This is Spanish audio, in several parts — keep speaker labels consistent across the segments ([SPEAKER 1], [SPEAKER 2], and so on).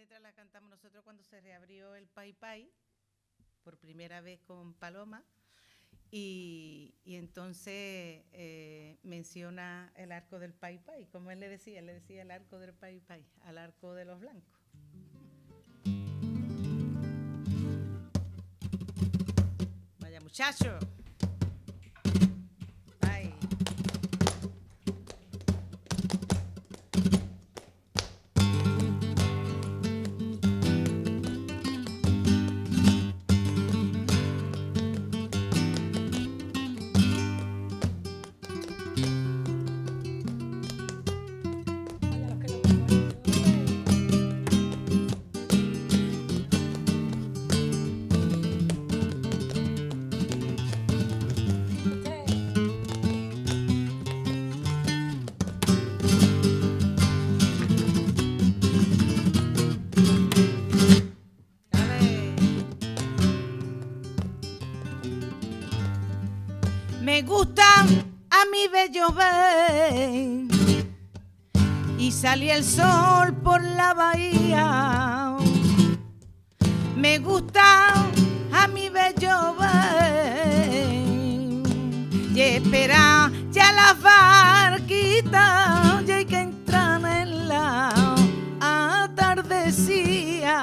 [SPEAKER 1] letra la cantamos nosotros cuando se reabrió el Pai Pai, por primera vez con Paloma, y entonces menciona el arco del Pai Pai, como él le decía el arco del Pai Pai, al arco de los blancos. Vaya muchacho. Bye. Me gusta a mi bello ver y salí el sol por la bahía. Me gusta a mi bello ver y espera ya las barquitas y hay que entrar en la atardecía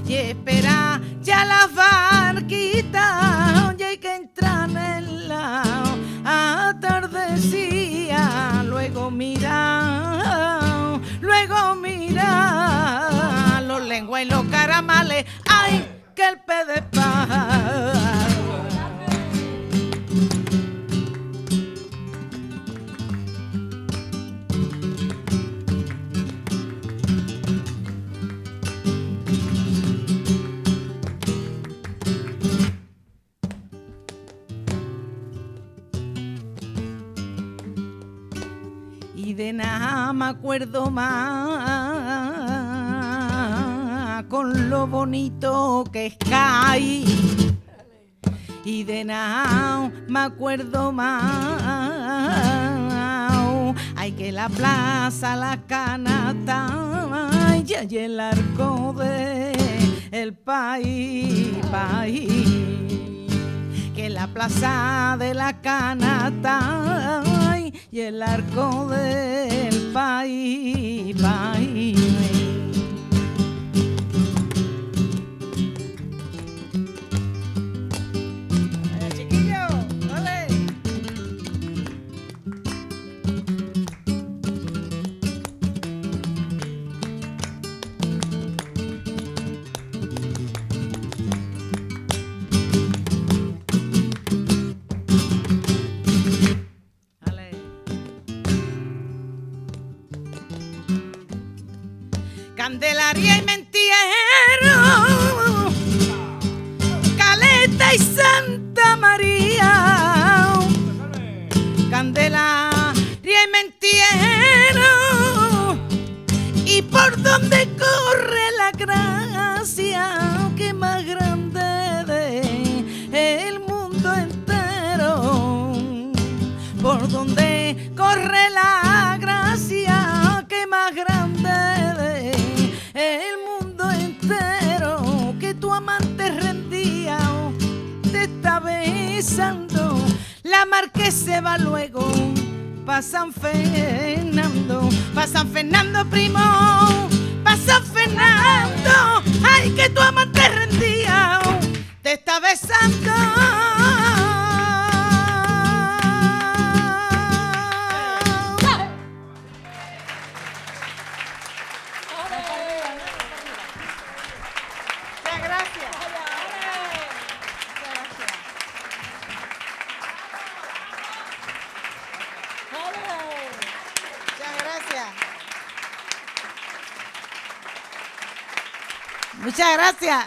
[SPEAKER 1] y espera ya las barquitas y hay que entrar en la atardecía. Luego mira los lenguas y los caramales, ay, que el pez de pájaro. Y de nada me acuerdo más con lo bonito que es Cádiz. Y de nada me acuerdo más, hay que la plaza, la canasta y hay el arco de el país, que la plaza de la canasta y el arco del país. Chiquillo, ole. Candelaria y Mentiero, Caleta y Santa María. Candelaria y Mentiero, y por donde corre la gracia, que más grande de el mundo entero. Por donde corre la gracia, que más grande el mundo entero, que tu amante rendía te está besando, la mar que se va luego pa' San Fernando primo, pa' San Fernando, ay, que tu amante rendía te está besando. Muchas gracias.